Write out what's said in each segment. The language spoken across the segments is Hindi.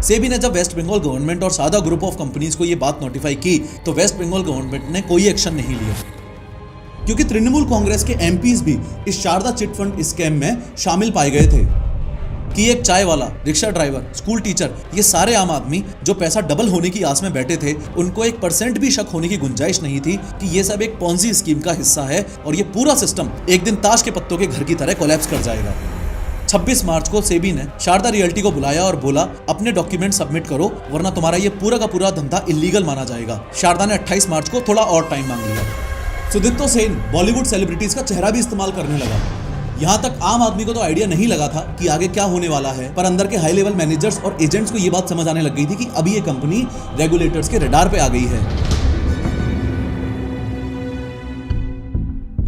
सेबी ने जब वेस्ट बंगाल गवर्नमेंट और सादा ग्रुप ऑफ कंपनीज को ये बात नोटिफाई की तो वेस्ट बंगाल गवर्नमेंट ने कोई एक्शन नहीं लिया, क्योंकि तृणमूल कांग्रेस के एमपीज भी इस शारदा चिट फंड स्कैम में शामिल पाए गए थे कि एक चाय वाला, रिक्शा ड्राइवर, स्कूल टीचर, ये सारे आम आदमी जो पैसा डबल होने की आस में बैठे थे, उनको 1% भी शक होने की गुंजाइश नहीं थी कि ये सब एक पॉन्जी स्कीम का हिस्सा है और ये पूरा सिस्टम एक दिन ताश के पत्तों के घर की तरह कोलैप्स कर जाएगा। 26 मार्च को सेबी ने शारदा रियल्टी को बुलाया और बोला अपने डॉक्यूमेंट सबमिट करो वरना तुम्हारा ये पूरा का पूरा धंधा इलीगल माना जाएगा। शारदा ने 28 मार्च को थोड़ा और टाइम मांग लिया। सुदीप्तो सेन बॉलीवुड सेलिब्रिटीज का चेहरा भी इस्तेमाल करने लगा। यहाँ तक आम आदमी को तो आइडिया नहीं लगा था कि आगे क्या होने वाला है, पर अंदर के हाई लेवल मैनेजर्स और एजेंट्स को ये बात समझ आने लग गई थी कि अभी ये कंपनी रेगुलेटर्स के रडार पे आ गई है।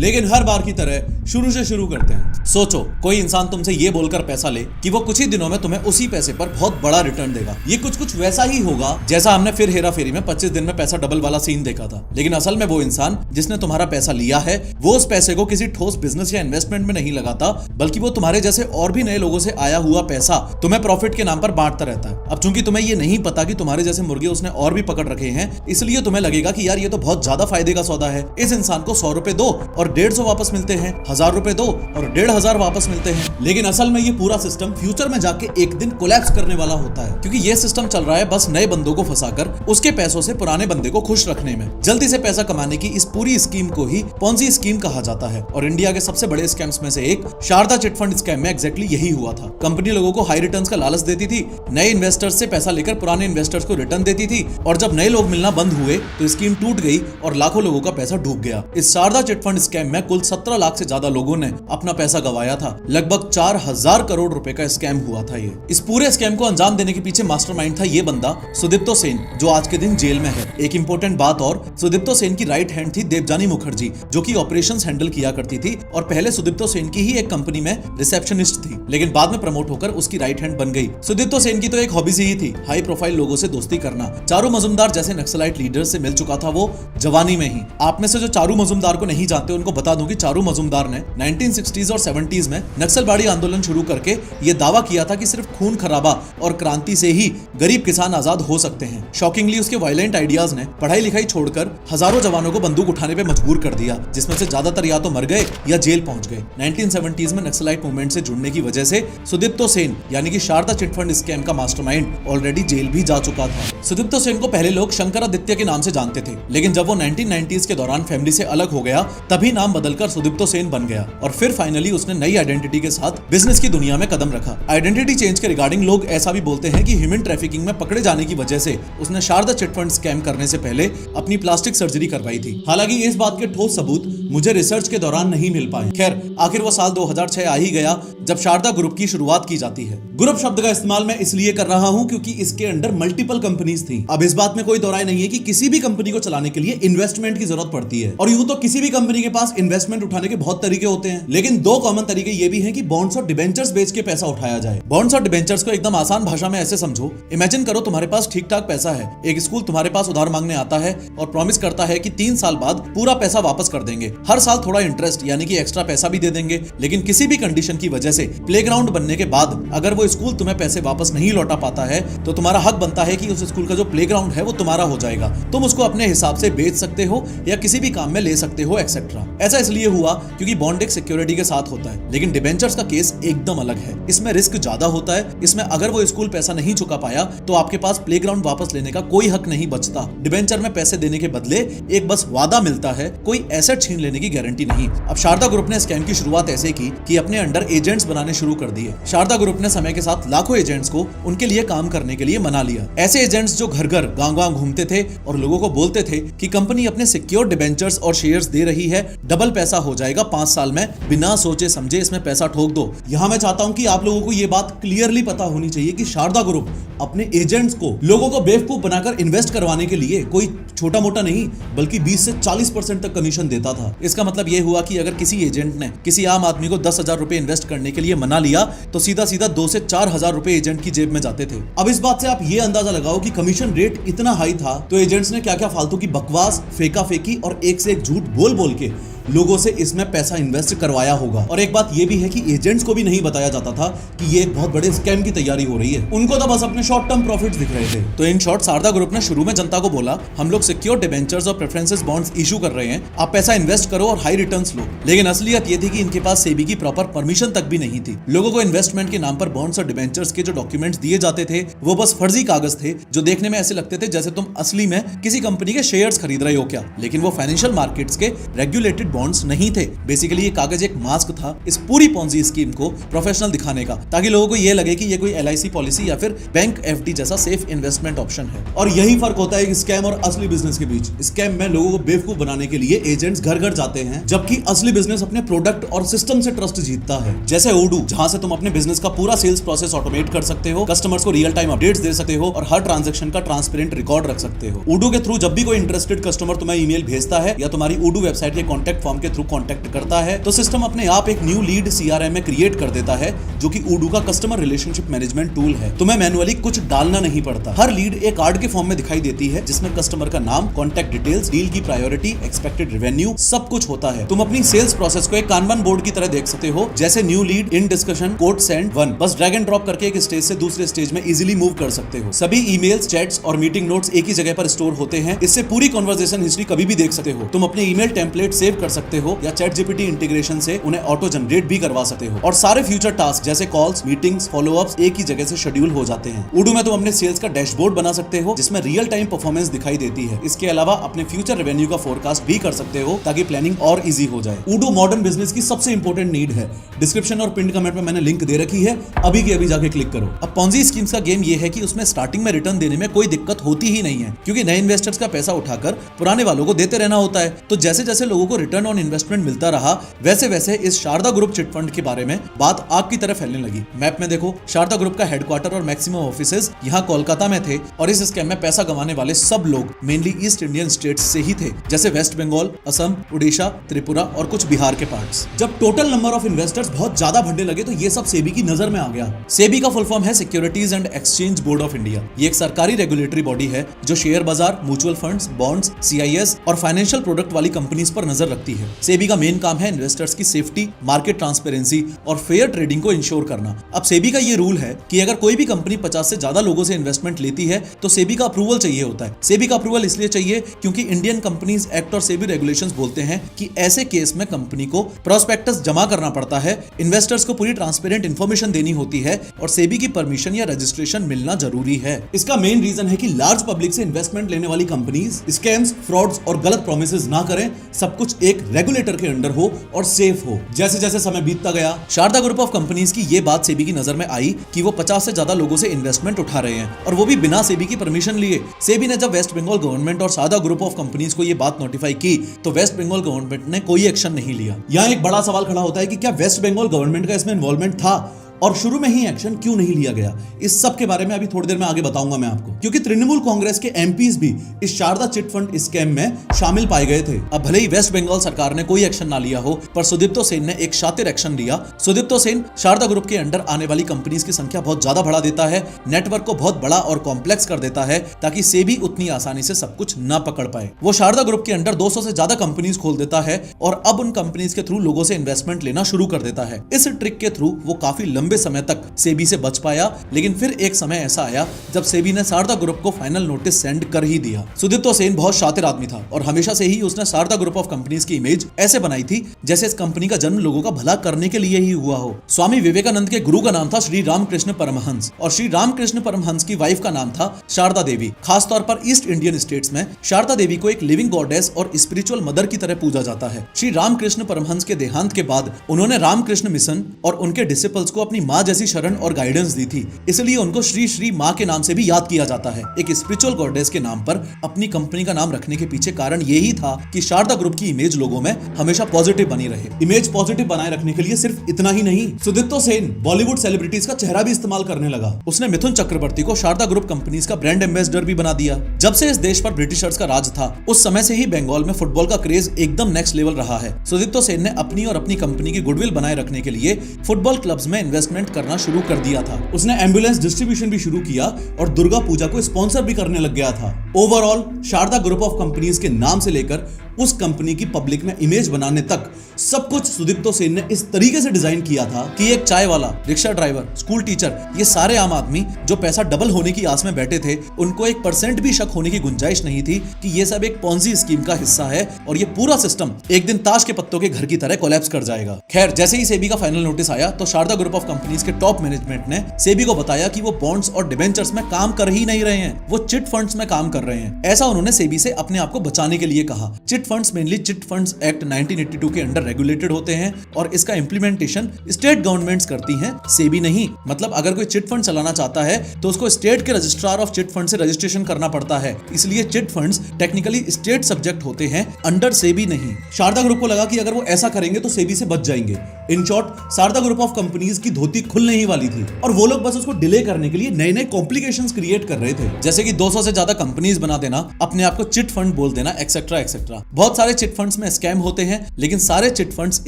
लेकिन हर बार की तरह शुरू से शुरू करते हैं। सोचो कोई इंसान तुमसे ये बोलकर पैसा ले कि वो कुछ ही दिनों में तुम्हें उसी पैसे पर बहुत बड़ा रिटर्न देगा। ये कुछ वैसा ही होगा जैसा हमने फिर हेरा फेरी में 25 दिन में पैसा डबल वाला सीन देखा था। लेकिन असल में वो इंसान जिसने तुम्हारा पैसा लिया है वो उस पैसे को किसी ठोस बिजनेस या इन्वेस्टमेंट में नहीं लगाता, बल्कि वो तुम्हारे जैसे और भी नए लोगों से आया हुआ पैसा तुम्हें प्रॉफिट के नाम पर बांटता रहता है। अब चूंकि तुम्हें ये नहीं पता कि तुम्हारे जैसे मुर्गे उसने और भी पकड़ रखे हैं, इसलिए तुम्हें लगेगा कि यार ये तो बहुत ज्यादा फायदे का सौदा है। इस इंसान को 100 रुपए दो और 150 वापस मिलते हैं, 1000 रुपए दो और 1500 वापस मिलते हैं। लेकिन असल में ये पूरा सिस्टम फ्यूचर में जाके एक दिन कोलैप्स करने वाला होता है, क्योंकि ये सिस्टम चल रहा है बस नए बंदों को फंसाकर उसके पैसों से पुराने बंदे को खुश रखने में। जल्दी से पैसा कमाने की इस पूरी स्कीम को ही पॉन्जी स्कीम कहा जाता है और इंडिया के सबसे बड़े स्कैम्स में से एक शारदा चिट फंड स्कैम में एग्जैक्टली यही हुआ था। कंपनी लोगों को हाई रिटर्न्स का लालच देती थी, नए इन्वेस्टर्स से पैसा लेकर पुराने इन्वेस्टर्स को रिटर्न देती थी और जब नए लोग मिलना बंद हुए तो स्कीम टूट गई और लाखों लोगों का पैसा डूब गया। इस शारदा चिट फंड स्कैम में कुल 17 लाख से ज्यादा लोगों ने अपना पैसा गवाया था। लगभग 4000 करोड़ रुपए का स्कैम हुआ था ये। इस पूरे स्कैम को अंजाम देने के पीछे मास्टरमाइंड था ये बंदा सुदीप्तो सेन, जो आज के दिन जेल में है। एक इंपॉर्टेंट बात और, सुदीप्तो सेन की राइट हैंड थी देवजानी मुखर्जी, जो कि ऑपरेशंस हैंडल किया करती थी और पहले सुदीप्तो सेन की ही एक कंपनी में रिसेप्शनिस्ट थी, लेकिन बाद में प्रमोट होकर उसकी राइट हैंड बन गई। सुदीप्तो सेन की तो एक हॉबीज ही थी हाई प्रोफाइल लोगों से दोस्ती करना। चारू मजुमदार जैसे नक्सलाइट लीडर से मिल चुका था वो जवानी में ही। आप में से जो चारू मजुमदार को नहीं जानते उनको बता दूं कि चारू मजुमदार ने 1960s और 70s में नक्सलवाड़ी आंदोलन शुरू करके ये दावा किया था कि सिर्फ खून खराबा और क्रांति से ही गरीब किसान आजाद हो सकते हैं। शॉकिंगली उसके वायलेंट आइडियाज ने पढ़ाई लिखाई छोड़कर हजारों जवानों को बंदूक उठाने पे मजबूर कर दिया, जिसमें से ज्यादातर या तो मर गए या जेल पहुंच गए। 1970s में नक्सलाइट मूवमेंट से जुड़ने की वजह से सुदीप्तो सेन यानी कि शारदा चिट फंड स्कैम का मास्टरमाइंड ऑलरेडी जेल भी जा चुका था। सुदीप्तो सेन को पहले लोग शंकरादित्य के नाम से जानते थे, लेकिन जब वो 1990s के दौरान फैमिली से अलग हो गया तभी नाम बदलकर सुदीप्तो सेन बन गया और फिर फाइनली उसने नई आइडेंटिटी के साथ बिजनेस की दुनिया में कदम रखा। आइडेंटिटी चेंज के रिगार्डिंग लोग ऐसा भी बोलते हैं कि ह्यूमन ट्रैफिकिंग में पकड़े जाने की वजह से उसने शारदा चिट फंड स्कैम करने से पहले अपनी प्लास्टिक सर्जरी करवाई थी। हालांकि इस बात के ठोस सबूत मुझे रिसर्च के दौरान नहीं मिल पाए। खैर आखिर वो साल 2006 आ ही गया जब शारदा ग्रुप की शुरुआत की जाती है। ग्रुप शब्द का इस्तेमाल मैं इसलिए कर रहा हूं क्योंकि इसके अंडर मल्टीपल कंपनीज थी। अब इस बात में कोई दो राय नहीं है कि किसी भी कंपनी को चलाने के लिए इन्वेस्टमेंट की जरूरत पड़ती है, और यूं तो किसी भी कंपनी के पास इन्वेस्टमेंट उठाने के बहुत तरीके होते हैं, लेकिन दो कॉमन तरीके ये भी हैं कि बॉन्ड्स और डिबेंचर्स बेच के पैसा उठाया जाए। बॉन्ड्स और डिबेंचर्स को एकदम आसान भाषा में ऐसे समझो, इमेजिन करो तुम्हारे पास ठीक ठाक पैसा है, एक स्कूल तुम्हारे पास उधार मांगने आता है और प्रॉमिस करता है कि 3 साल बाद पूरा पैसा वापस कर देंगे, हर साल थोड़ा इंटरेस्ट यानी कि एक्स्ट्रा पैसा भी दे देंगे, लेकिन किसी भी कंडीशन की वजह से प्लेग्राउंड बनने के बाद अगर वो स्कूल तुम्हें पैसे वापस नहीं लौटा पाता है तो तुम्हारा हक बनता है कि उस स्कूल का जो प्लेग्राउंड है वो तुम्हारा हो जाएगा, तुम उसको अपने हिसाब से बेच सकते हो या किसी भी काम में ले सकते हो एक्सेट्रा। ऐसा इसलिए हुआ क्योंकि बॉन्ड एक सिक्योरिटी के साथ होता है, लेकिन डिबेंचर्स का केस एकदम अलग है। इसमें रिस्क ज्यादा होता है। इसमें अगर वो स्कूल पैसा नहीं चुका पाया तो आपके पास प्लेग्राउंड वापस लेने का कोई हक नहीं बचता। डिबेंचर में पैसे देने के बदले एक बस वादा मिलता है, कोई एसेट छीन लेने की गारंटी नहीं। अब शारदा ग्रुप ने स्कैम की शुरुआत ऐसे की कि अपने अंडर एजेंट्स बनाने शुरू कर दिए। शारदा ग्रुप ने समय के साथ लाखों एजेंट्स को उनके लिए काम करने के लिए मना लिया। ऐसे एजेंट्स जो घर घर गांव-गांव घूमते थे और लोगों को बोलते थे कि कंपनी अपने सिक्योर डिबेंचर्स और शेयर्स दे रही है, डबल पैसा हो जाएगा 5 साल में, बिना सोचे समझे इसमें पैसा ठोक दो। यहाँ मैं चाहता हूँ कि आप लोगों को ये बात क्लियरली पता होनी चाहिए कि शारदा ग्रुप अपने एजेंट्स को लोगों को बेवकूफ बनाकर इन्वेस्ट करवाने के लिए कोई छोटा मोटा नहीं बल्कि 20 से 40% तक कमीशन देता था। इसका मतलब यह हुआ कि अगर किसी एजेंट ने किसी आम आदमी को 10,000 रुपए इन्वेस्ट करने के लिए मना लिया तो सीधा सीधा 2 से 4,000 रुपए एजेंट की जेब में जाते थे। अब इस बात से आप ये अंदाजा लगाओ कि कमीशन रेट इतना हाई था तो एजेंट्स ने क्या क्या फालतू की बकवास, फेंका फेंकी और एक से एक झूठ बोल बोल के लोगों से इसमें पैसा इन्वेस्ट करवाया होगा। और एक बात ये भी है कि एजेंट्स को भी नहीं बताया जाता था कि ये एक बहुत बड़े स्कैम की तैयारी हो रही है। उनको तो बस अपने शॉर्ट टर्म प्रॉफिट्स दिख रहे थे। तो इन शॉर्ट शारदा ग्रुप ने शुरू में जनता को बोला, हम लोग सिक्योर डिबेंचर्स और प्रेफरेंसेस बॉन्ड्स इशू कर रहे हैं, आप पैसा इन्वेस्ट करो और हाई रिटर्न्स लो। लेकिन असलियत ये थी कि इनके पास सेबी की प्रॉपर परमिशन तक भी नहीं थी। लोगों को इन्वेस्टमेंट के नाम पर बॉन्ड्स और डिबेंचर्स के जो डॉक्यूमेंट्स दिए जाते थे वो बस फर्जी कागज थे, जो देखने में ऐसे लगते थे जैसे तुम असली में किसी कंपनी के शेयर्स खरीद रहे हो क्या। लेकिन वो फाइनेंशियल मार्केट्स के रेगुलेटेड बॉन्ड्स नहीं थे। बेसिकली ये कागज एक मास्क था इस पूरी पॉन्जी स्कीम को प्रोफेशनल दिखाने का, ताकि लोगों को ये लगे कि ये कोई LIC पॉलिसी या फिर बैंक FD जैसा सेफ इन्वेस्टमेंट ऑप्शन है। और यही फर्क होता है स्कैम और असली बिजनेस के बीच। स्कैम में लोगों को बेवकूफ बनाने के लिए एजेंट्स घर घर जाते हैं, जबकि असली बिजनेस अपने प्रोडक्ट और सिस्टम से ट्रस्ट जीतता है। जैसे Odoo, जहां से तुम अपने बिजनेस का पूरा सेल्स प्रोसेस ऑटोमेट कर सकते हो, कस्टमर्स को रियल टाइम अपडेट्स दे सकते हो और हर ट्रांजैक्शन का ट्रांसपेरेंट रिकॉर्ड रख सकते हो। Odoo के थ्रू जब भी कोई इंटरेस्टेड कस्टमर तुम्हें ईमेल भेजता है या तुम्हारी Odoo वेबसाइट के कॉन्टैक्ट फॉर्म के थ्रू कॉन्टैक्ट करता है, तो सिस्टम अपने आप एक न्यू लीड CRM में क्रिएट कर देता है, जो कि Odoo का कस्टमर रिलेशनशिप मैनेजमेंट टूल है। तुम्हें मैन्युअली कुछ डालना नहीं पड़ता। हर लीड एक कार्ड के फॉर्म में दिखाई देती है, जिसमें कस्टमर का नाम, कॉन्टैक्ट डिटेल्स, डील की प्रायोरिटी, एक्सपेक्टेड रेवेन्यू सब कुछ होता है। तुम अपनी सेल्स प्रोसेस को एक कानबान बोर्ड की तरह देख सकते हो, जैसे new lead, in discussion, code send 1। बस ड्रैग एंड ड्रॉप करके एक स्टेज से दूसरे स्टेज में इजीली मूव कर सकते हो। सभी ईमेल्स, चैट्स और मीटिंग नोट्स एक ही जगह पर स्टोर होते हैं। इससे पूरी कन्वर्सेशन हिस्ट्री कभी भी देख सकते हो। तुम अपने ईमेल टेम्पलेट सेव कर सकते हो या ChatGPT इंटीग्रेशन से उन्हें ऑटो जनरेट भी करवा सकते हो। और सारे फ्यूचर टास्क जैसे कॉल्स, मीटिंग्स, फॉलोअप्स एक ही जगह से शेड्यूल हो जाते हैं। Odoo में तुम अपने सेल्स का डैशबोर्ड बना सकते हो, जिसमें रियल टाइम परफॉर्मेंस दिखाई देती है। इसके अलावा अपने फ्यूचर रेवेन्यू का फोरकास्ट भी कर सकते हो, ताकि प्लानिंग और इजी हो जाए। Odoo मॉडर्न बिजनेस की सबसे इंपॉर्टेंट नीड है। डिस्क्रिप्शन और पिन कमेंट में मैंने लिंक दे रखी है, अभी के अभी जाके क्लिक करो। अब पॉन्जी स्कीम्स का गेम ये है कि उसमें स्टार्टिंग में रिटर्न देने में कोई दिक्कत होती ही नहीं है, क्योंकि नए इन्वेस्टर्स का पैसा उठाकर पुराने वालों को देते रहना होता है। तो जैसे जैसे लोगों को रिटर्न ऑन इन्वेस्टमेंट मिलता रहा, वैसे वैसे इस शारदा ग्रुप चिट फंड के बारे में बात आग की तरह फैलने लगी। मैप में देखो, शारदा ग्रुप का हेडक्वार्टर और मैक्सिमम ऑफिसेज यहाँ कोलकाता में थे, और इस स्कैम में पैसा गंवाने वाले सब लोग मेनली ईस्ट इंडियन स्टेट्स से ही थे, जैसे वेस्ट बंगाल, असम, उड़ीसा, त्रिपुरा और कुछ बिहार के पार्ट्स। जब टोटल नंबर ऑफ इन्वेस्टर्स बहुत ज्यादा बढ़ने लगे, तो ये सब सेबी की नजर में आ गया। सेबी का फुल फॉर्म है securities and exchange board of India. ये एक सरकारी रेगुलेटरी बॉडी है जो शेयर बाजार, म्यूचुअल फंड्स, बॉन्ड्स, CIS और फाइनेंशियल प्रोडक्ट वाली कंपनीज पर नजर रखती है। सेबी का मेन काम है इन्वेस्टर्स की सेफ्टी, मार्केट ट्रांसपेरेंसी और फेयर ट्रेडिंग को इंश्योर करना। अब सेबी का ये रूल है कि अगर कोई भी कंपनी 50 से ज्यादा लोगों से इन्वेस्टमेंट लेती है, तो सेबी का अप्रूवल चाहिए होता है। सेबी का अप्रूवल इसलिए चाहिए क्योंकि इंडियन कंपनीज एक्ट और सेबी रेगुलेशंस बोलते हैं कि ऐसे केस में कंपनी को प्रोस्पेक्टस जमा करना पड़ता है, इन्वेस्टर्स को पूरी ट्रांसपेरेंट इंफॉर्मेशन देनी होती है और सेबी की परमिशन या रजिस्ट्रेशन मिलना जरूरी है। इसका मेन रीजन है कि लार्ज पब्लिक से इन्वेस्टमेंट लेने वाली कंपनीज स्कैम्स, फ्रॉड्स और गलत प्रोमिसेस ना करें, सब कुछ एक रेगुलेटर के अंडर हो और सेफ हो। जैसे जैसे समय बीतता गया, शारदा ग्रुप ऑफ कंपनीज की ये बात सेबी की नजर में आई कि वो 50 से ज्यादा लोगों से इन्वेस्टमेंट उठा रहे हैं, और वो भी बिना सेबी की परमिशन लिए। सेबी ने जब वेस्ट बंगाल गवर्नमेंट और शारदा ग्रुप ऑफ कंपनीज को ये बात नोटिफाई की, तो वेस्ट बंगाल गवर्नमेंट ने कोई एक्शन नहीं लिया। यहाँ एक बड़ा सवाल खड़ा होता है कि क्या वेस्ट बंगाल गवर्नमेंट का इसमें इन्वॉल्वमेंट था, और शुरू में ही एक्शन क्यों नहीं लिया गया? इस सब के बारे में अभी थोड़ी देर में आगे बताऊंगा मैं आपको, क्योंकि तृणमूल कांग्रेस के MPs भी इस शारदा चिट फंड स्कैम में शामिल पाए गए थे। अब भले ही वेस्ट बंगाल सरकार ने कोई एक्शन ना लिया हो, पर सुदीप्तो सेन ने एक शातिर एक्शन लिया। सुदीप्तो सेन शारदा ग्रुप के अंडर आने वाली कंपनीज की संख्या बहुत ज्यादा बढ़ा देता है, नेटवर्क को बहुत बड़ा और कॉम्प्लेक्स कर देता है, ताकि सेबी उतनी आसानी से सब कुछ ना पकड़ पाए। वो शारदा ग्रुप के अंडर 200 से ज्यादा कंपनीज खोल देता है, और अब उन कंपनीज के थ्रू लोगों से इन्वेस्टमेंट लेना शुरू कर देता है। इस ट्रिक के थ्रू वो काफी लंबे समय तक सेबी से बच पाया, लेकिन फिर एक समय ऐसा आया जब सेबी ने शारदा ग्रुप को फाइनल नोटिस सेंड कर ही दिया। सुदीप्तो सेन बहुत शातिर आदमी था, और हमेशा से ही उसने शारदा ग्रुप ऑफ कंपनीज की इमेज ऐसे बनाई थी जैसे इस कंपनी का जन्म लोगों का भला करने के लिए ही हुआ हो। स्वामी विवेकानंद के गुरु का नाम था श्री रामकृष्ण परमहंस, और श्री रामकृष्ण परमहंस की वाइफ का नाम था शारदा देवी। खासतौर पर ईस्ट इंडियन स्टेट्स में शारदा देवी को एक लिविंग गॉडेस और स्पिरिचुअल मदर की तरह पूजा जाता है। श्री रामकृष्ण परमहंस के देहांत के बाद उन्होंने रामकृष्ण मिशन और उनके डिसिपल्स को अपनी माँ जैसी शरण और गाइडेंस दी थी, इसलिए उनको श्री श्री माँ के नाम से भी याद किया जाता है। एक स्पिरिचुअल गॉडेस के नाम पर अपनी कंपनी का नाम रखने के पीछे कारण यही था कि शारदा ग्रुप की इमेज लोगों में हमेशा पॉजिटिव बनी रहे। इमेज पॉजिटिव बनाए रखने के लिए सिर्फ इतना ही नहीं, सुदीप्तो सेन बॉलीवुड सेलिब्रिटीज का चेहरा भी इस्तेमाल करने लगा। उसने मिथुन चक्रवर्ती को शारदा ग्रुप कंपनीज का ब्रांड एम्बेसडर भी बना दिया। जब से इस देश पर ब्रिटिशर्स का राज था, उस समय से ही बंगाल में फुटबॉल का क्रेज एकदम नेक्स्ट लेवल रहा है। सुदीप्तो सेन ने अपनी और अपनी कंपनी की गुडविल बनाए रखने के लिए फुटबॉल क्लब्स में इन्वेस्टमेंट करना शुरू कर दिया था। उसने एम्बुलेंस डिस्ट्रीब्यूशन भी शुरू किया और दुर्गा पूजा को स्पॉन्सर भी करने लग गया था। Overall Sharda group of companies के नाम से लेकर उस कंपनी की पब्लिक में इमेज बनाने तक सब कुछ सुदीप्तो सेन ने इस तरीके से डिजाइन किया था कि एक चाय वाला, रिक्शा ड्राइवर, स्कूल टीचर, ये सारे आम आदमी जो पैसा डबल होने की आस में बैठे थे, उनको 1% भी शक होने की गुंजाइश नहीं थी कि ये सब एक पॉन्जी स्कीम का हिस्सा है और ये पूरा सिस्टम एक दिन ताश के पत्तों के घर की तरह कोलैप्स कर जाएगा। खैर, जैसे ही सेबी का फाइनल नोटिस आया तो शारदा ग्रुप ऑफ कंपनीज के टॉप मैनेजमेंट ने सेबी को बताया कि वो बॉन्ड्स और डिबेंचर्स में काम कर ही नहीं रहे हैं, वो चिट फंड्स में काम कर रहे हैं। ऐसा उन्होंने सेबी से अपने आप को बचाने के लिए कहा। Chit funds mainly chit funds act 1982 के अंडर रेगुलेटेड होते हैं और इसका इंप्लीमेंटेशन स्टेट गवर्नमेंट्स करती हैं, सेबी नहीं। मतलब अगर कोई चिट फंड चलाना चाहता है तो उसको स्टेट के रजिस्ट्रार ऑफ चिट फंड से रजिस्ट्रेशन करना पड़ता है, इसलिए chit funds technically state subject होते हैं, अंडर सेबी नहीं। शारदा ग्रुप को लगा कि अगर वो ऐसा करेंगे तो सेबी से बच जाएंगे। In short, Sharda group of companies की धोती खुलने ही वाली थी और वो लोग बस उसको डिले करने के लिए नए नए कॉम्प्लिकेशंस क्रिएट कर रहे थे, जैसे कि 200 से ज्यादा कंपनीज बना देना, अपने आप को चिट फंड बोल देना, एक्सेट्रा एक्सेट्रा। बहुत सारे चिट फंड्स में स्कैम होते हैं, लेकिन सारे चिट फंड्स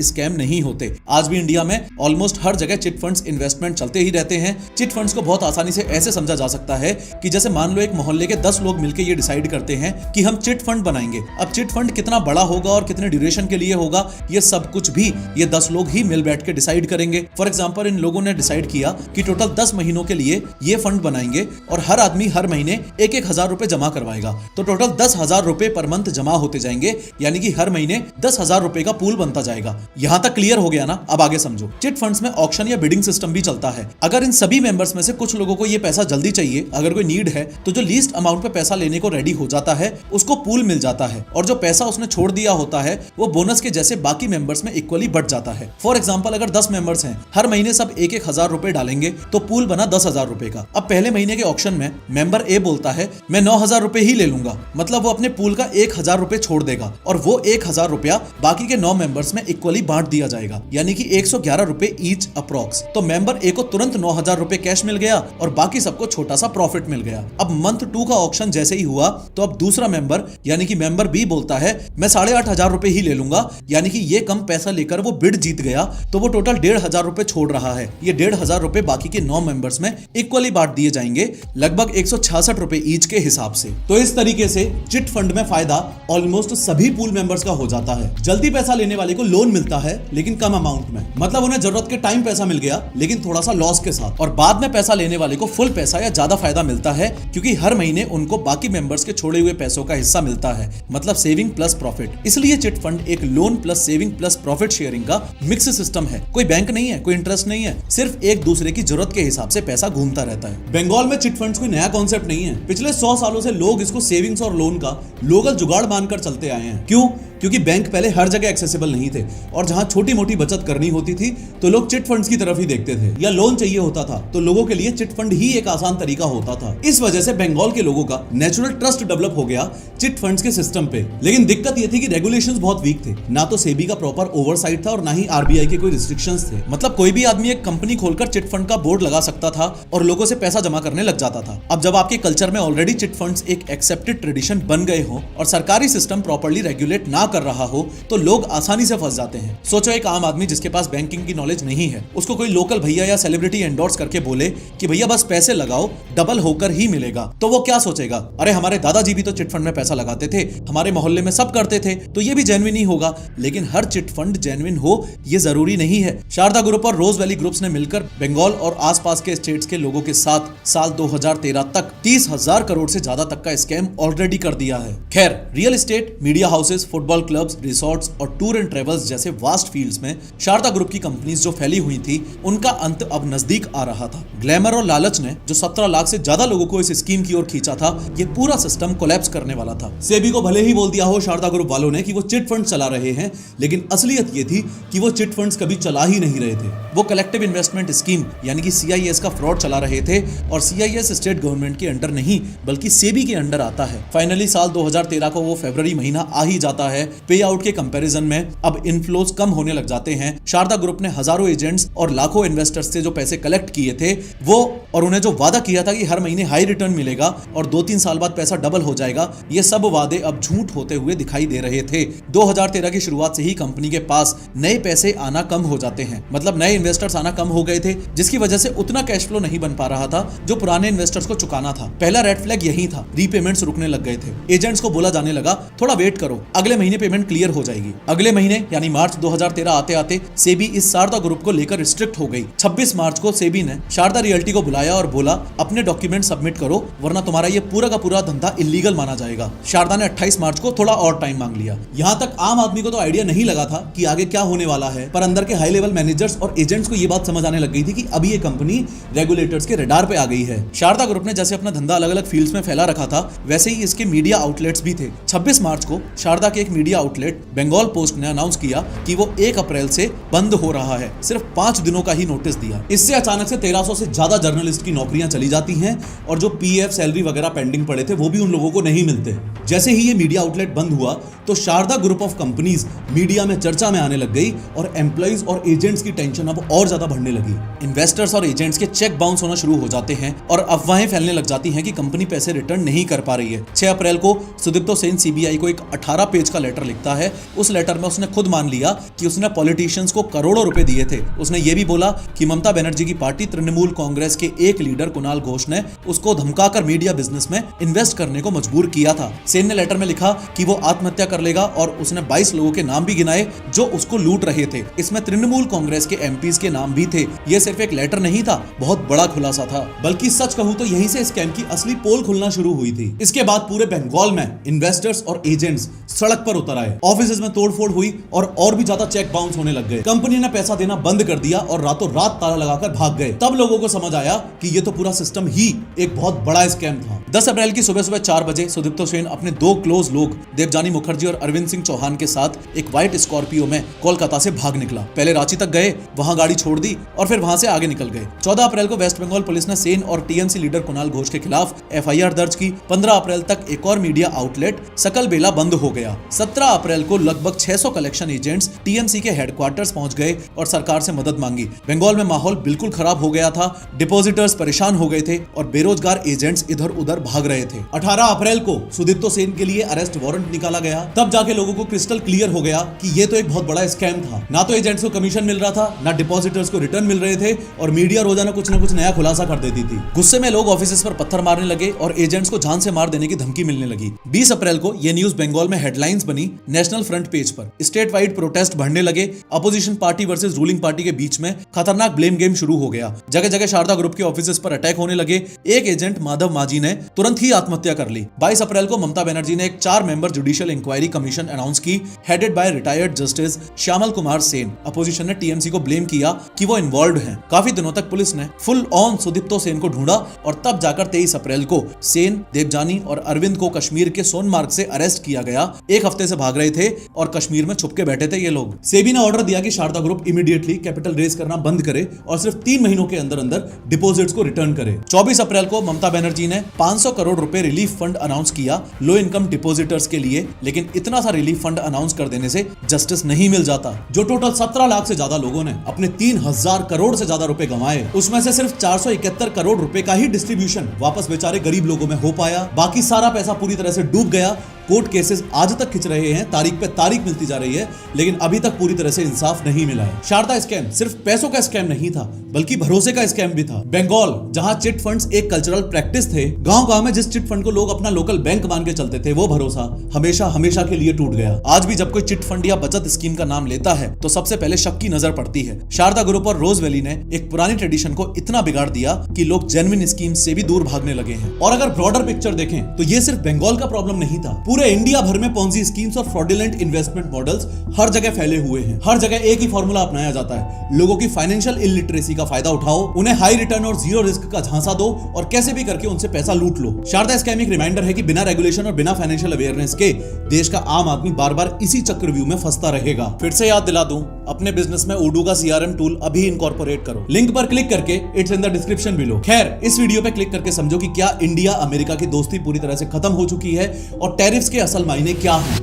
स्कैम नहीं होते। आज भी इंडिया में ऑलमोस्ट हर जगह चिट फंड्स इन्वेस्टमेंट चलते ही रहते हैं। चिट फंड्स को बहुत आसानी से ऐसे समझा जा सकता है कि जैसे मान लो एक मोहल्ले के 10 लोग मिलकर ये डिसाइड करते हैं कि हम चिट फंड बनाएंगे। अब चिट फंड कितना बड़ा होगा और कितने ड्यूरेशन के लिए होगा, ये सब कुछ भी ये 10 लोग ही मिल बैठ के डिसाइड करेंगे। फॉर एग्जांपल, इन लोगों ने डिसाइड किया कि टोटल 10 महीनों के लिए ये फंड बनाएंगे और हर आदमी हर महीने 1,000 रुपए जमा करवाएगा, तो टोटल 10,000 रुपए पर मंथ जमा होते जाएंगे, यानी कि हर महीने 10,000 रुपए का पूल बनता जाएगा। यहां तक क्लियर हो गया ना? अब आगे समझो। चिट फंड्स में ऑक्शन या बिडिंग सिस्टम भी चलता है। अगर इन सभी मेंबर्स में से कुछ लोगों को ये पैसा जल्दी चाहिए, अगर कोई नीड है, तो जो लीस्ट अमाउंट पे पैसा लेने को रेडी हो जाता है उसको पूल मिल जाता है और जो पैसा उसने छोड़ दिया होता है वो बोनस के जैसे बाकी मेंबर्स में इक्वली बढ़ जाता है। फॉर एग्जांपल, अगर 10 मेंबर्स हैं, हर महीने सब 1,000 रुपए डालेंगे तो पूल बना 10,000 रुपए का। अब पहले महीने के ऑक्शन में मेंबर ए बोलता है मैं 9,000 रुपए ही ले लूंगा, मतलब वो अपने पूल का 1,000 रुपए छोड़ देगा और वो 1,000 रुपया बाकी के 9 मेंबर्स में इक्वली बांट दिया जाएगा, यानी कि 111 रुपए ईच अप्रॉक्स। तो मेंबर ए को तुरंत 9,000 रुपए कैश मिल गया और बाकी सबको छोटा सा प्रॉफिट मिल गया। अब मंथ 2 का ऑक्शन जैसे ही हुआ तो अब दूसरा मेंबर यानी कि मेंबर बी बोलता है मैं 8,500 रुपए ही ले लूंगा, यानी कि ये कम पैसा लेकर वो बिड जीत गया, तो वो टोटल 1,500 रुपए छोड़ रहा है। ये 1,500 रुपए बाकी के 9 मेंबर्स में इक्वली बांट दिए जाएंगे, लगभग 166 रुपए ईच के हिसाब से। तो इस तरीके से चिट फंड में फायदा ऑलमोस्ट सभी पूल मेंबर्स का हो जाता है। जल्दी पैसा लेने वाले को लोन मिलता है लेकिन कम अमाउंट में, मतलब उन्हें जरूरत के टाइम पैसा मिल गया लेकिन थोड़ा सा लॉस के साथ, और बाद में पैसा लेने वाले को फुल पैसा या ज्यादा फायदा मिलता है क्योंकि हर महीने उनको बाकी मेंबर्स के छोड़े हुए पैसों का हिस्सा मिलता है, मतलब सेविंग प्लस प्रॉफिट। इसलिए चिट फंड एक loan plus saving plus profit sharing का मिक्स सिस्टम है। कोई बैंक नहीं है, कोई इंटरेस्ट नहीं है, सिर्फ एक दूसरे की जरूरत के हिसाब से पैसा घूमता रहता है। बंगाल में चिट फंड्स कोई नया कॉन्सेप्ट नहीं है। पिछले 100 सालों से लोग इसको सेविंग्स और लोन का लोकल जुगाड़ मानकर चलते आए हैं। क्यों? क्योंकि बैंक पहले हर जगह एक्सेसिबल नहीं थे और जहां छोटी मोटी बचत करनी होती थी तो लोग चिट फंड्स की तरफ ही देखते थे, या लोन चाहिए होता था तो लोगों के लिए चिट फंड ही एक आसान तरीका होता था। इस वजह से बंगाल के लोगों का नेचुरल ट्रस्ट डेवलप हो गया चिट फंड्स के सिस्टम पे। लेकिन दिक्कत यह थी कि रेगुलेशंस बहुत वीक थे, ना तो सेबी का प्रॉपर ओवरसाइट था और ना ही आरबीआई के कोई रिस्ट्रिक्शंस थे। मतलब कोई भी आदमी एक कंपनी खोलकर चिट फंड का बोर्ड लगा सकता था और लोगों से पैसा जमा करने लग जाता था। अब जब आपके कल्चर में ऑलरेडी चिट फंड्स एक एक्सेप्टेड ट्रेडिशन बन गए हो और सरकारी सिस्टम प्रॉपर्ली रेगुलेट ना कर रहा हो तो लोग आसानी से फंस जाते हैं। सोचो एक आम आदमी जिसके पास बैंकिंग की नॉलेज नहीं है, उसको कोई लोकल भैया या सेलिब्रिटी एंडोर्स करके बोले कि भैया बस पैसे लगाओ, डबल होकर ही मिलेगा, तो वो क्या सोचेगा? अरे हमारे दादाजी भी तो चिट फंड में पैसा लगाते थे, हमारे मोहल्ले में सब करते थे, तो ये भी जेन्युइन ही होगा। लेकिन हर चिट फंड जेन्युइन हो ये जरूरी नहीं है। शारदा ग्रुप और रोज वैली ग्रुप्स ने मिलकर बंगाल और आसपास के स्टेट्स के लोगों के साथ साल 2013 तक 30,000 करोड़ से ज्यादा तक का स्कैम ऑलरेडी कर दिया है। खैर, real estate, media houses, football clubs, resorts और टूर एंड ट्रेवल्स जैसे वास्ट फील्ड्स में शारदा ग्रुप की कंपनीज जो फैली हुई थी उनका अंत अब नजदीक आ रहा था। ग्लैमर और लालच ने जो 17 लाख से ज्यादा लोगों को इस स्कीम की ओर खींचा था, ये पूरा सिस्टम कोलैप्स करने वाला था। सेबी को भले ही बोल दिया हो शारदा ग्रुप वालों ने कि वो चिट फंड चला रहे हैं, लेकिन असलियत ये थी कि वो चिट फंड्स कभी चला ही नहीं रहे थे। वो कलेक्टिव इन्वेस्टमेंट स्कीम यानी कि CIS का फ्रॉड चला रहे थे और CIS स्टेट गवर्नमेंट के अंडर नहीं बल्कि सेबी के अंडर आता है। फाइनली साल 2013 को वो फरवरी महीना आ ही जाता है। पे आउट के कंपैरिजन में अब इनफ्लोज कम होने लग जाते हैं। शारदा ग्रुप ने हजारों एजेंट्स और लाखों इन्वेस्टर्स से जो पैसे कलेक्ट किए थे वो, और उन्हें जो वादा किया था कि हर महीने हाई रिटर्न मिलेगा और 2-3 साल बाद पैसा डबल हो जाएगा, ये सब वादे अब झूठ होते हुए दिखाई दे रहे थे। 2013 की शुरुआत से ही कंपनी के पास नए पैसे आना कम हो जाते हैं, मतलब नए इन्वेस्टर्स आना कम हो गए थे, जिसकी वजह से उतना कैश फ्लो नहीं बन पा रहा था जो पुराने इन्वेस्टर्स को चुकाना था। पहला रेड फ्लैग यही था, रीपेमेंट्स रुकने लग गए थे। एजेंट्स को बोला जाने लगा थोड़ा वेट करो, अगले महीने ये पेमेंट क्लियर हो जाएगी। अगले महीने यानी मार्च 2013 आते आते सेबी इस शारदा ग्रुप को लेकर स्ट्रिक्ट हो गई। 26 मार्च को सेबी ने शारदा रियल्टी को बुलाया और बोला अपने डॉक्यूमेंट सबमिट करो वरना तुम्हारा ये पूरा का पूरा धंधा इलीगल माना जाएगा। शारदा ने 28 मार्च को थोड़ा और टाइम मांग लिया। यहाँ तक आम आदमी को तो आइडिया नहीं लगा था कि आगे क्या होने वाला है, पर अंदर के हाई लेवल मैनेजर्स और एजेंट्स को ये बात समझ आने लग गई थी कि अभी ये कंपनी रेगुलेटर्स के रडार पे आ गई है। शारदा ग्रुप ने जैसे अपना धंधा अलग अलग फील्ड्स में फैला रखा था वैसे ही इसके मीडिया आउटलेट्स भी थे। 26 मार्च को शारदा के एक मीडिया आउटलेट बंगाल पोस्ट ने अनाउंस किया कि वो 1 अप्रैल से बंद हो रहा है। सिर्फ 5 दिनों का ही नोटिस दिया। इससे अचानक से 1300 से ज्यादा जर्नलिस्ट की नौकरियां चली जाती हैं और जो पीएफ सैलरी वगैरह पेंडिंग पड़े थे वो भी उन लोगों को नहीं मिलते। जैसे ही ये मीडिया आउटलेट बंद हुआ तो Sharda group of companies media में चर्चा में आने लग गई और एम्प्लॉइज और एजेंट्स की टेंशन अब और ज्यादा बढ़ने लगी। इन्वेस्टर्स और एजेंट्स के चेक बाउंस होना शुरू हो जाते हैं और अफवाहें फैलने लग जाती हैं कि कंपनी पैसे रिटर्न नहीं कर पा रही है। 6 अप्रैल को सुदीप्तो सेन सीबीआई को एक 18 पेज का लेटर लिखता है। उस लेटर में उसने खुद मान लिया कि उसने पॉलिटिशियंस को करोड़ों रुपए दिए थे। उसने ये भी बोला कि ममता बनर्जी की पार्टी तृणमूल कांग्रेस के एक लीडर कुणाल घोष ने उसको धमकाकर मीडिया बिजनेस में इन्वेस्ट करने को मजबूर किया था। सेन ने लेटर में लिखा कि वो आत्महत्या कर लेगा और उसने 22 लोगों के नाम भी गिनाए जो उसको लूट रहे थे। इसमें तृणमूल कांग्रेस के एमपीज के नाम भी थे। ये सिर्फ एक लेटर नहीं था, बहुत बड़ा खुलासा था। बल्कि सच कहूं तो यहीं से स्कैम की असली पोल खुलना शुरू हुई थी। इसके बाद पूरे बंगाल में इन्वेस्टर्स और एजेंट्स सड़क पर उतर आए। ऑफिसेज में तोड़फोड़ हुई और भी ज्यादा चेक बाउंस होने लग गए। कंपनी ने पैसा देना बंद कर दिया और रातों रात ताला लगाकर भाग गए। तब लोगों को समझ आया कि ये तो पूरा सिस्टम ही एक बहुत बड़ा स्कैम था। 10 अप्रैल की सुबह 4 बजे सुदीप्तो सेन अपने 2 क्लोज लोग देवजानी मुखर्जी और अरविंद सिंह चौहान के साथ एक व्हाइट स्कॉर्पियो में कोलकाता से भाग निकला। पहले रांची तक गए, वहां गाड़ी छोड़ दी और फिर वहां से आगे निकल गए। 14 अप्रैल को वेस्ट बंगाल पुलिस ने सेन और टीएमसी लीडर कुणाल घोष के खिलाफ एफआईआर दर्ज की। 15 अप्रैल तक एक और मीडिया आउटलेट सकल बेला बंद हो गया। 17 अप्रैल को लगभग 600 कलेक्शन एजेंट्स टीएमसी के हेडक्वार्टर्स पहुंच गए और सरकार से मदद मांगी। बंगाल में माहौल बिल्कुल खराब हो गया था। डिपॉजिटर्स परेशान हो गए थे और बेरोजगार एजेंट्स इधर उधर भाग रहे थे। 18 अप्रैल को सुदीप्तो सेन के लिए अरेस्ट वारंट निकाला गया। तब जाके लोगों को क्रिस्टल क्लियर हो गया कि ये तो एक बहुत बड़ा स्कैम था। ना तो एजेंट्स को कमीशन मिल रहा था, ना डिपॉजिटर्स को रिटर्न मिल रहे थे और मीडिया रोजाना कुछ ना कुछ नया खुलासा कर देती थी। गुस्से में लोग ऑफिसेस पर पत्थर मारने लगे और एजेंट्स को जान से मार देने की धमकी मिलने लगी। 20 अप्रैल को यह न्यूज बंगाल में हेडलाइंस बनी नेशनल फ्रंट पेज पर। स्टेट वाइड प्रोटेस्ट बढ़ने लगे। Opposition party versus ruling party के बीच में खतरनाक ब्लेम गेम शुरू हो गया। जगह जगह शारदा ग्रुप के ऑफिसेस पर अटैक होने लगे। एक एजेंट माधव माझी ने तुरंत ही आत्महत्या कर ली। 22 अप्रैल को ममता बनर्जी ने एक 4 member judicial inquiry commission announce की, headed by retired justice Shyamal Kumar Sen. Opposition ने टीएमसी को ब्लेम किया कि वो इन्वॉल्व्ड हैं। काफी दिनों तक पुलिस ने फुल ऑन सुदीप्तो सेन को ढूंढा और तब जाकर 23 अप्रैल को सेन, देवजानी और अरविंद को कश्मीर के सोनमार्ग से अरेस्ट किया गया। एक हफ्ते से भाग रहे थे और कश्मीर में छुप के बैठे थे ये लोग। सेबी ने ऑर्डर दिया कि Sharda group immediately capital raise करना बंद करे और सिर्फ 3 महीनों के अंदर अंदर डिपॉजिट्स को रिटर्न करे। 24 अप्रैल को ममता बनर्जी ने 500 करोड़ रुपए रिलीफ फंड अनाउंस किया लो इनकम डिपॉजिटर्स के लिए। लेकिन इतना सा रिलीफ फंड अनाउंस कर देने से जस्टिस नहीं मिल जाता। जो टोटल 17 लाख से ज्यादा लोगों ने अपने 3000 करोड़ से ज्यादा रुपए गंवाए, उसमें से सिर्फ 471 करोड़ रुपए का ही डिस्ट्रीब्यूशन वापस बेचारे गरीब लोगों में हो पाया। बाकी सारा पैसा पूरी तरह से डूब गया। कोर्ट केसेस आज तक खिंच रहे हैं, तारीख पे तारीख मिलती जा रही है, लेकिन अभी तक पूरी तरह से इंसाफ नहीं मिला है। शारदा स्कैम सिर्फ पैसों का स्कैम नहीं था, बल्कि भरोसे का स्कैम भी था। बंगाल जहां चिट फंड्स एक कल्चरल प्रैक्टिस थे, गांव-गांव में जिस चिट फंड को लोग अपना लोकल बैंक मान के चलते थे, वो भरोसा हमेशा हमेशा के लिए टूट गया। आज भी जब कोई चिट फंड या बचत स्कीम का नाम लेता है तो सबसे पहले शक की नजर पड़ती है। शारदा ग्रुप और रोज वैली ने एक पुरानी ट्रेडिशन को इतना बिगाड़ दिया कि लोग जेन्युइन स्कीम से भी दूर भागने लगे हैं। और अगर ब्रॉडर पिक्चर देखें तो ये सिर्फ बंगाल का प्रॉब्लम नहीं था। पूरे इंडिया भर में पॉन्जी स्कीम्स और फ्रॉडुलेंट इन्वेस्टमेंट मॉडल्स हर जगह फैले हुए हैं। हर जगह एक ही फॉर्मूला अपनाया जाता है, लोगों की फाइनेंशियल इलिटरेसी का फायदा उठाओ, उन्हें हाई रिटर्न और जीरो रिस्क का झांसा दो और कैसे भी करके उनसे पैसा लूट लो। शारदा स्कैम एक रिमाइंडर है कि बिना रेगुलेशन और बिना फाइनेंशियल अवेयरनेस के देश का आम आदमी बार बार इसी चक्रव्यूह में फंसता रहेगा। फिर से याद दिला दूं, अपने बिजनेस में ओडू का सीआरएम टूल अभी इनकॉर्पोरेट करो। लिंक पर क्लिक करके it's in the description below. खैर, इस वीडियो पे क्लिक करके समझो कि क्या इंडिया अमेरिका की दोस्ती पूरी तरह से खत्म हो चुकी है और टैरिफ्स के असल मायने क्या हैं।